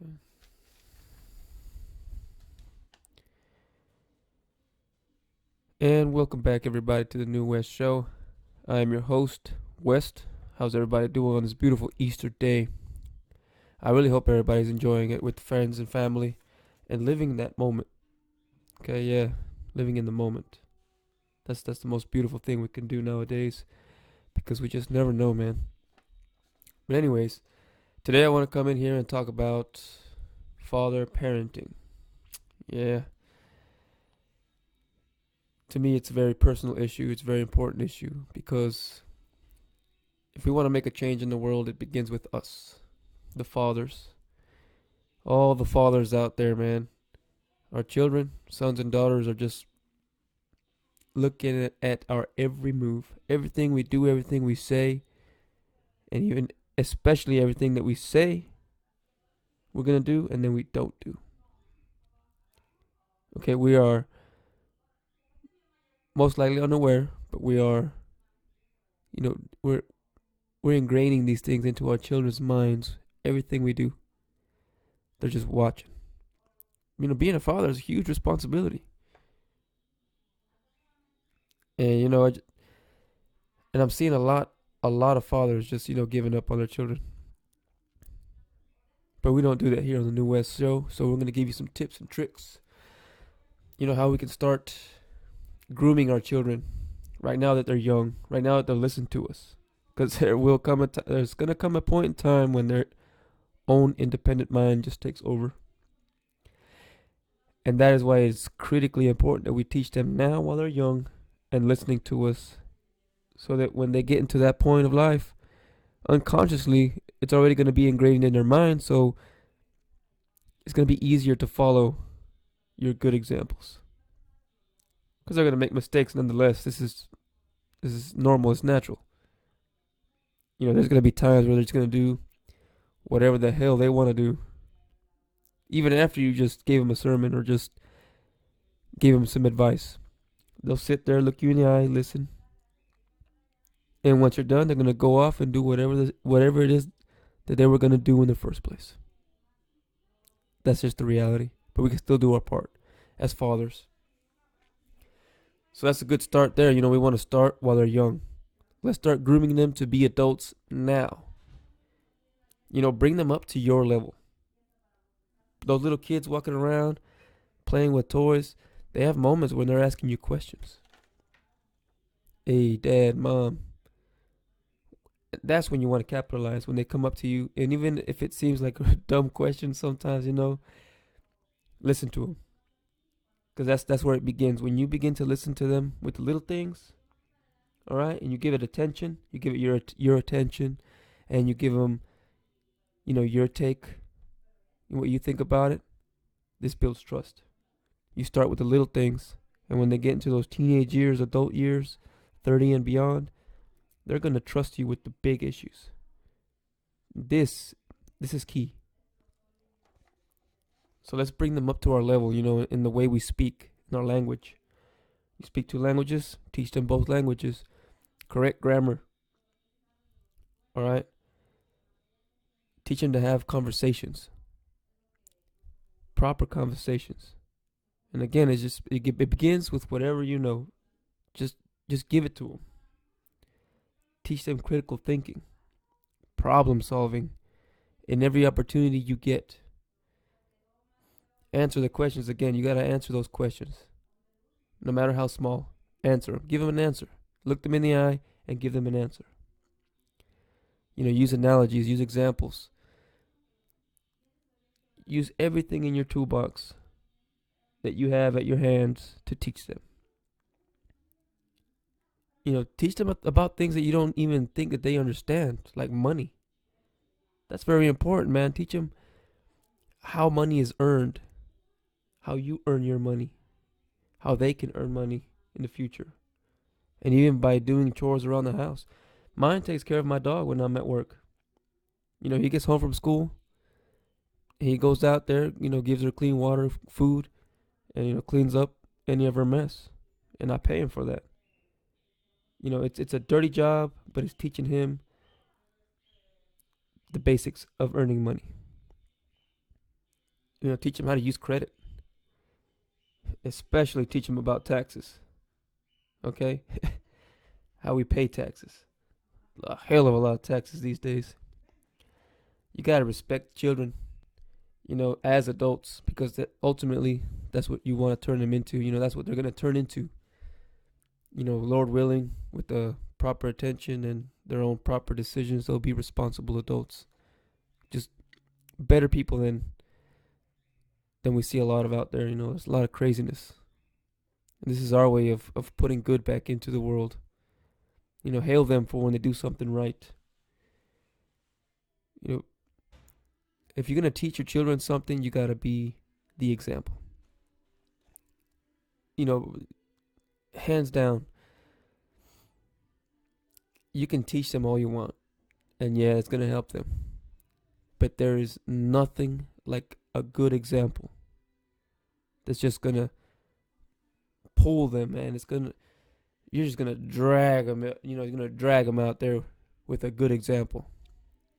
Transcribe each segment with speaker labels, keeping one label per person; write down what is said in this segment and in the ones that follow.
Speaker 1: Okay. And welcome back, everybody, to the New West Show. I am your host, West. How's everybody doing on this beautiful Easter day? I really hope everybody's enjoying it with friends and family and living that moment. Okay, yeah, living in the moment. That's the most beautiful thing we can do nowadays because we just never know, man. But anyways, today I want to come in here and talk about father parenting. Yeah, to me, it's a very personal issue. It's a very important issue because if we want to make a change in the world, it begins with us, the fathers. All the fathers out there, man. Our children, sons and daughters, are just looking at our every move, everything we do, everything we say, and even especially everything that we say we're going to do and then we don't do. Okay, we are most likely unaware, but we are, you know, we're ingraining these things into our children's minds. Everything we do, they're just watching. Being a father is a huge responsibility. And and I'm seeing a lot of fathers just giving up on their children. But we don't do that here on the New West Show. So we're gonna give you some tips and tricks. You know how we can start grooming our children right now that they're young, right now that they'll listen to us. Because there's gonna come a point in time when their own independent mind just takes over. And that is why it's critically important that we teach them now while they're young and listening to us, so that when they get into that point of life, unconsciously, it's already going to be ingrained in their mind. So it's going to be easier to follow your good examples because they're going to make mistakes nonetheless. This is normal. It's natural. There's going to be times where they're just going to do whatever the hell they want to do, even after you just gave them a sermon or just gave them some advice. They'll sit there, look you in the eye, listen, and once you're done, they're going to go off and do whatever it is that they were going to do in the first place. That's just the reality. But we can still do our part as fathers. So that's a good start there. We want to start while they're young. Let's start grooming them to be adults now. Bring them up to your level. Those little kids walking around, playing with toys, they have moments when they're asking you questions. Hey, dad, mom. That's when you want to capitalize, when they come up to you. And even if it seems like a dumb question sometimes, listen to them. Because that's where it begins. When you begin to listen to them with the little things, all right, and you give it attention, you give it your attention, and you give them, your take, what you think about it. This builds trust. You start with the little things, and when they get into those teenage years, adult years, 30 and beyond, they're gonna trust you with the big issues. This is key. So let's bring them up to our level, in the way we speak, in our language. You speak two languages, teach them both languages. Correct grammar. All right? Teach them to have conversations. Proper conversations. And again, it begins with whatever you know. Just give it to them. Teach them critical thinking, problem solving in every opportunity you get. Answer the questions again. You got to answer those questions. No matter how small. Answer them. Give them an answer. Look them in the eye and give them an answer. Use analogies, use examples. Use everything in your toolbox that you have at your hands to teach them. Teach them about things that you don't even think that they understand, like money. That's very important, man. Teach them how money is earned, how you earn your money, how they can earn money in the future, and even by doing chores around the house. Mine takes care of my dog when I'm at work. He gets home from school, he goes out there, gives her clean water, food, and cleans up any of her mess, and I pay him for that. It's a dirty job, but it's teaching him the basics of earning money. Teach them how to use credit, especially teach them about taxes. Okay, how we pay taxes. A hell of a lot of taxes these days. You gotta respect children, as adults, because ultimately that's what you want to turn them into. That's what they're gonna turn into. Lord willing, with the proper attention and their own proper decisions, they'll be responsible adults. Just better people than we see a lot of out there. There's a lot of craziness. And this is our way of putting good back into the world. Hail them for when they do something right. If you're going to teach your children something, you got to be the example. Hands down, you can teach them all you want. And yeah, it's going to help them. But there is nothing like a good example that's just going to pull them, man. You're just going to drag them, you're going to drag them out there with a good example.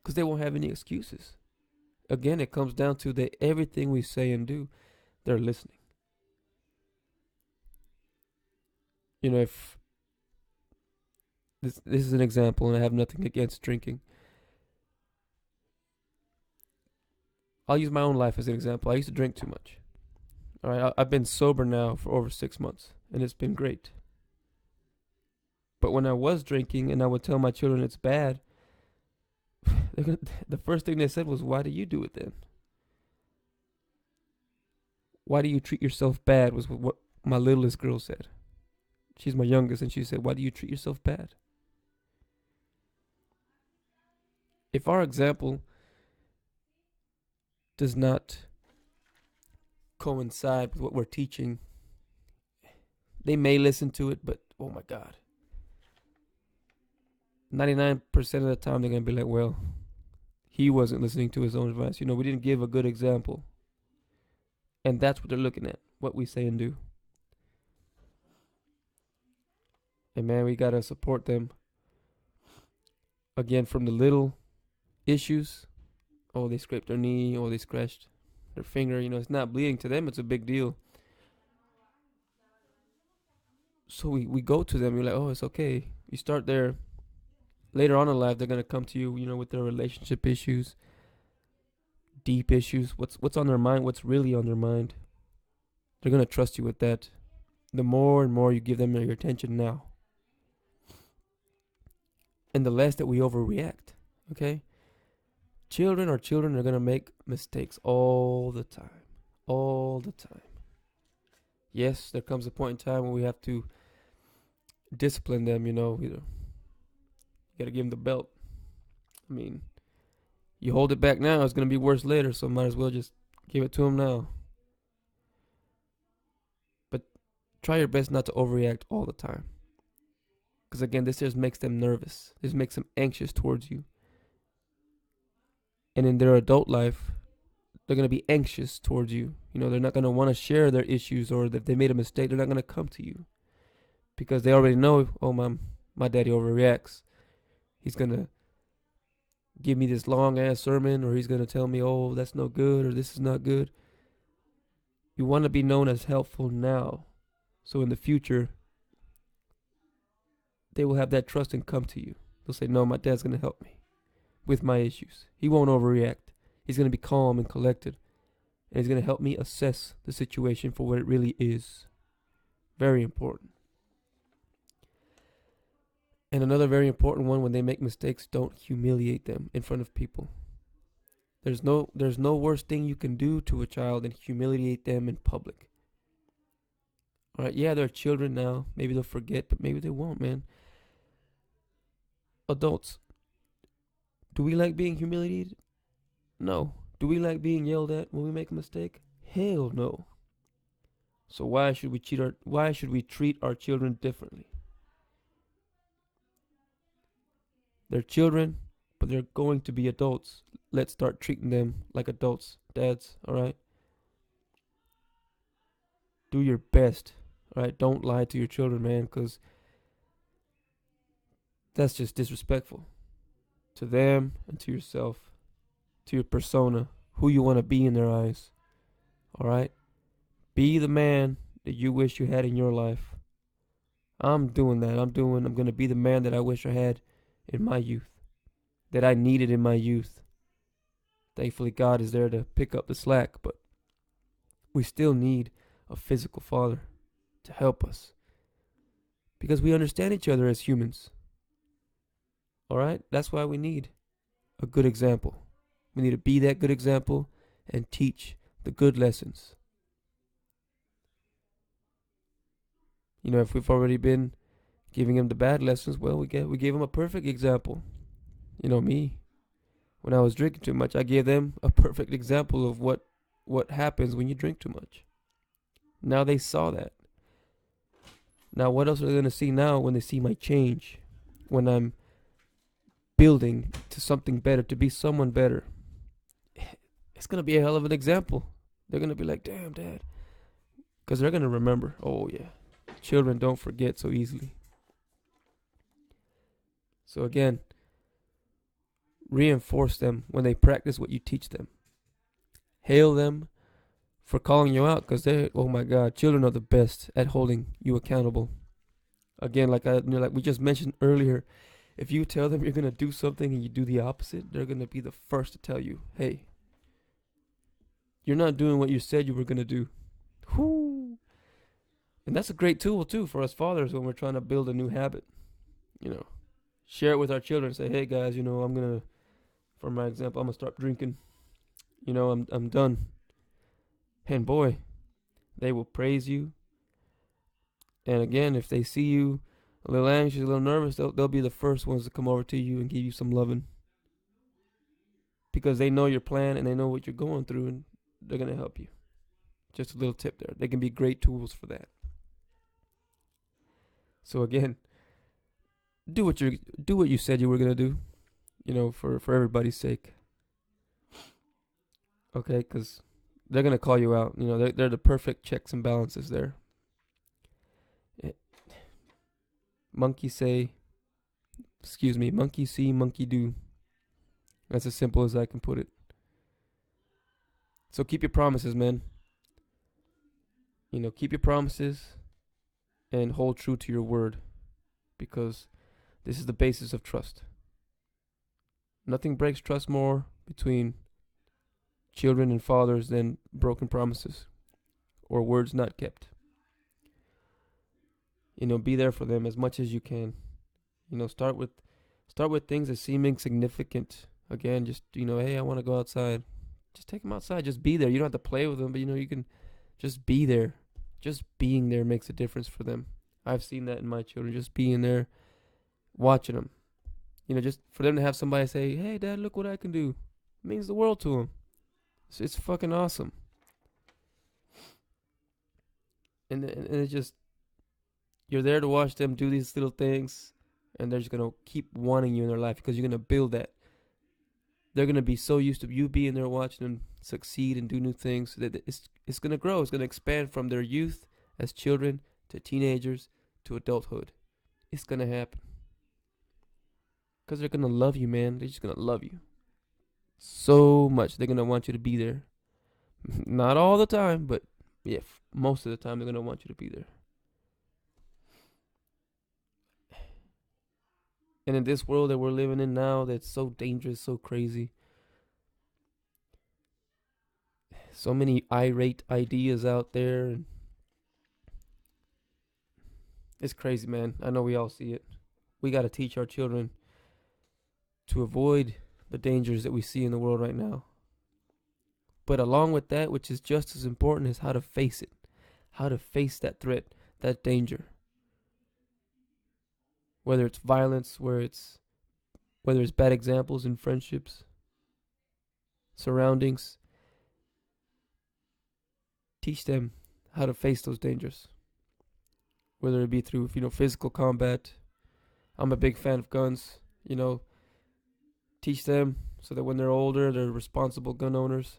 Speaker 1: Because they won't have any excuses. Again, it comes down to that everything we say and do, they're listening. If this is an example, and I have nothing against drinking. I'll use my own life as an example. I used to drink too much. All right, I've been sober now for over 6 months, and it's been great. But when I was drinking and I would tell my children it's bad, the first thing they said was, "Why do you do it then? Why do you treat yourself bad?" was what my littlest girl said. She's my youngest, and she said, "Why do you treat yourself bad?" If our example does not coincide with what we're teaching, they may listen to it, but oh my God, 99% of the time they're going to be like, well, he wasn't listening to his own advice. We didn't give a good example. And that's what they're looking at, what we say and do. And man, we got to support them. Again, from the little issues. Oh, they scraped their knee. Oh, they scratched their finger. It's not bleeding. To them, it's a big deal. So we go to them. You're like, oh, it's okay. You start there. Later on in life, they're going to come to you, with their relationship issues, deep issues. What's on their mind? What's really on their mind? They're going to trust you with that. The more and more you give them your attention now. And the less that we overreact, okay? Children are going to make mistakes all the time. All the time. Yes, there comes a point in time when we have to discipline them, You got to give them the belt. I mean, you hold it back now, it's going to be worse later, so might as well just give it to them now. But try your best not to overreact all the time. Because again, this just makes them nervous. This makes them anxious towards you. And in their adult life, they're going to be anxious towards you. They're not going to want to share their issues, or that they made a mistake, they're not going to come to you. Because they already know, oh, my daddy overreacts. He's going to give me this long ass sermon, or he's going to tell me, oh, that's no good, or this is not good. You want to be known as helpful now. So in the future, they will have that trust and come to you. They'll say, no, my dad's going to help me with my issues. He won't overreact. He's going to be calm and collected. And he's going to help me assess the situation for what it really is. Very important. And another very important one, when they make mistakes, don't humiliate them in front of people. There's no worse thing you can do to a child than humiliate them in public. All right, yeah, they're children now. Maybe they'll forget, but maybe they won't, man. Adults, do we like being humiliated? No. Do we like being yelled at when we make a mistake? Hell no. So why should we treat our children differently? They're children, but they're going to be adults. Let's start treating them like adults, dads, all right? Do your best, all right? Don't lie to your children, man, because that's just disrespectful to them and to yourself, to your persona, who you want to be in their eyes. All right? Be the man that you wish you had in your life. I'm doing that. I'm going to be the man that I wish I had in my youth, that I needed in my youth. Thankfully, God is there to pick up the slack, but we still need a physical father to help us because we understand each other as humans. All right? That's why we need a good example. We need to be that good example and teach the good lessons. You know, if we've already been giving him the bad lessons, well, we gave him a perfect example. You know, me, when I was drinking too much, I gave them a perfect example of what happens when you drink too much. Now they saw that. Now what else are they going to see now when they see my change? When I'm building to something better, to be someone better. It's going to be a hell of an example. They're going to be like, damn, Dad. Because they're going to remember. Oh, yeah. Children don't forget so easily. So again, reinforce them when they practice what you teach them. Hail them for calling you out because oh my God, children are the best at holding you accountable. Again, like we just mentioned earlier, if you tell them you're going to do something and you do the opposite, they're going to be the first to tell you, hey, you're not doing what you said you were going to do. Whoo. And that's a great tool too for us fathers when we're trying to build a new habit. You know, share it with our children. Say, hey guys, I'm going to, for my example, I'm going to start drinking. I'm done. And boy, they will praise you. And again, if they see you a little anxious, a little nervous, they'll be the first ones to come over to you and give you some loving. Because they know your plan and they know what you're going through and they're going to help you. Just a little tip there. They can be great tools for that. So again, do what you said you were going to do, for everybody's sake. Okay, because they're going to call you out. They're the perfect checks and balances there. Monkey see, monkey do. That's as simple as I can put it. So keep your promises, man. Keep your promises and hold true to your word, because this is the basis of trust. Nothing breaks trust more between children and fathers than broken promises or words not kept. Be there for them as much as you can. Start with things that seem insignificant. Again, just, hey, I want to go outside. Just take them outside. Just be there. You don't have to play with them, but, you can just be there. Just being there makes a difference for them. I've seen that in my children. Just being there, watching them. Just for them to have somebody say, hey, Dad, look what I can do. It means the world to them. It's fucking awesome. And it's just, you're there to watch them do these little things, and they're just going to keep wanting you in their life because you're going to build that. They're going to be so used to you being there watching them succeed and do new things that it's going to grow. It's going to expand from their youth as children to teenagers to adulthood. It's going to happen. Because they're going to love you, man. They're just going to love you so much. They're going to want you to be there. Not all the time, but yeah, most of the time they're going to want you to be there. And in this world that we're living in now, that's so dangerous, so crazy. So many irate ideas out there. And it's crazy, man. I know we all see it. We got to teach our children to avoid the dangers that we see in the world right now. But along with that, which is just as important, is how to face it. How to face that threat, that danger. Whether it's violence, whether it's bad examples in friendships, surroundings. Teach them how to face those dangers. Whether it be through, physical combat. I'm a big fan of guns. Teach them so that when they're older, they're responsible gun owners.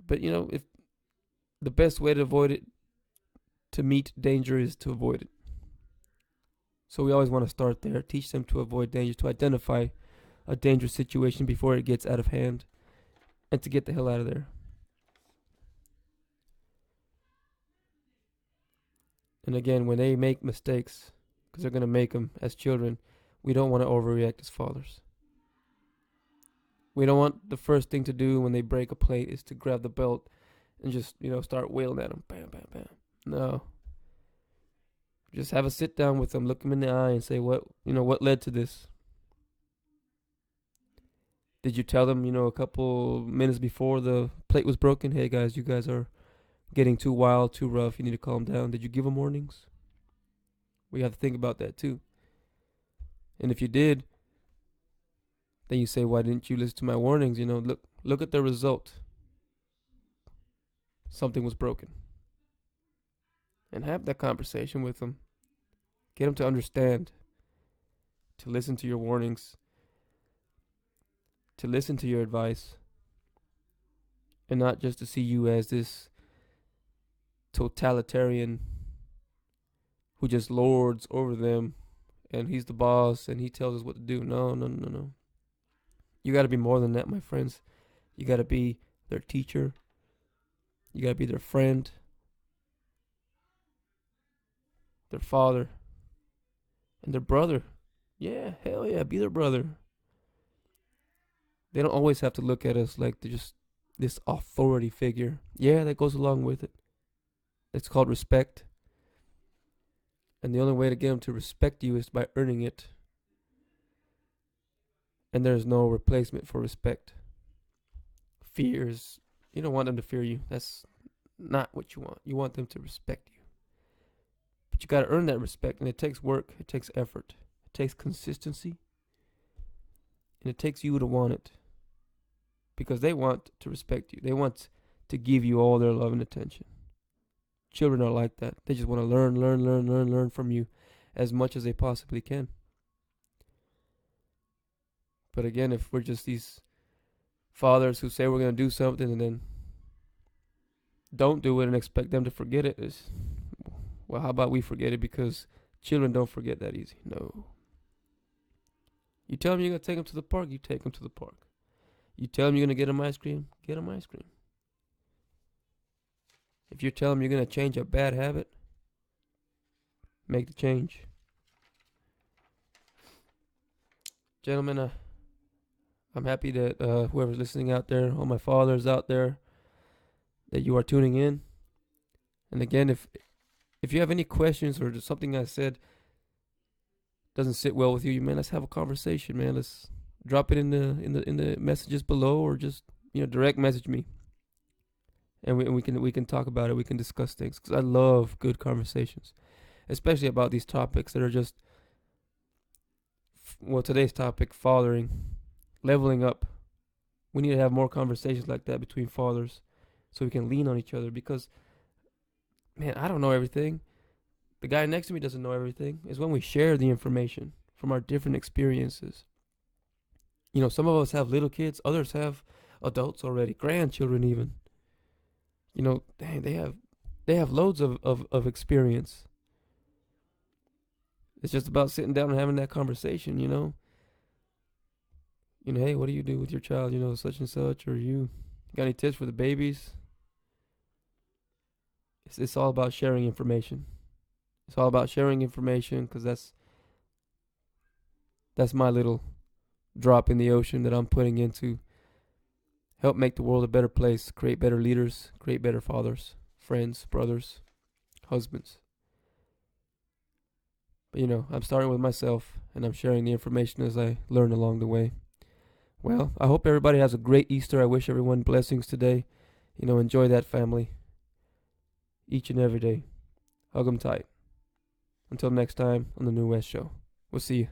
Speaker 1: But, if the best way to avoid it, to meet danger, is to avoid it. So we always want to start there. Teach them to avoid danger, to identify a dangerous situation before it gets out of hand. and to get the hell out of there. And again, when they make mistakes, because they're going to make them as children, we don't want to overreact as fathers. We don't want the first thing to do when they break a plate is to grab the belt and just, start wailing at them. Bam, bam, bam. No. Just have a sit down with them, look them in the eye and say, what led to this? Did you tell them, a couple minutes before the plate was broken, hey guys, you guys are getting too wild, too rough, you need to calm down? Did you give them warnings? We have to think about that too. And if you did, then you say, why didn't you listen to my warnings? Look at the result. Something was broken. And have that conversation with them. Get them to understand, to listen to your warnings, to listen to your advice, and not just to see you as this totalitarian who just lords over them and he's the boss and he tells us what to do. No. You got to be more than that, my friends. You got to be their teacher. You got to be their friend, their father, and their brother. Yeah, hell yeah, be their brother. They don't always have to look at us like they're just this authority figure. Yeah, that goes along with it. It's called respect. And the only way to get them to respect you is by earning it. And there's no replacement for respect. Fears, you don't want them to fear you. That's not what you want. You want them to respect you. But you got to earn that respect, and it takes work, it takes effort, it takes consistency, and it takes you to want it. Because they want to respect you. They want to give you all their love and attention. Children are like that. They just want to learn from you as much as they possibly can. But again, if we're just these fathers who say we're going to do something and then don't do it and expect them to forget it, well, how about we forget it? Because children don't forget that easy. No. You tell them you're going to take them to the park, you take them to the park. You tell them you're going to get them ice cream, get them ice cream. If you tell them you're going to change a bad habit, make the change. Gentlemen, I'm happy that whoever's listening out there, all my fathers out there, that you are tuning in. And again, if you have any questions or just something I said doesn't sit well with you, man, let's have a conversation, man. Let's drop it in the messages below, or just direct message me, and we can talk about it. We can discuss things, because I love good conversations, especially about these topics that are just today's topic, fathering, leveling up. We need to have more conversations like that between fathers, so we can lean on each other. Because, man, I don't know everything. The guy next to me doesn't know everything. It's when we share the information from our different experiences. Some of us have little kids, others have adults already, grandchildren even. Dang, they have loads of experience. It's just about sitting down and having that conversation, hey, what do you do with your child, such and such, or you got any tips for the babies? It's all about sharing information. It's all about sharing information, because that's my little drop in the ocean that I'm putting in to help make the world a better place, create better leaders, create better fathers, friends, brothers, husbands. But I'm starting with myself, and I'm sharing the information as I learn along the way. Well, I hope everybody has a great Easter. I wish everyone blessings today. Enjoy that family each and every day. Hug them tight. Until next time on the New West Show. We'll see you.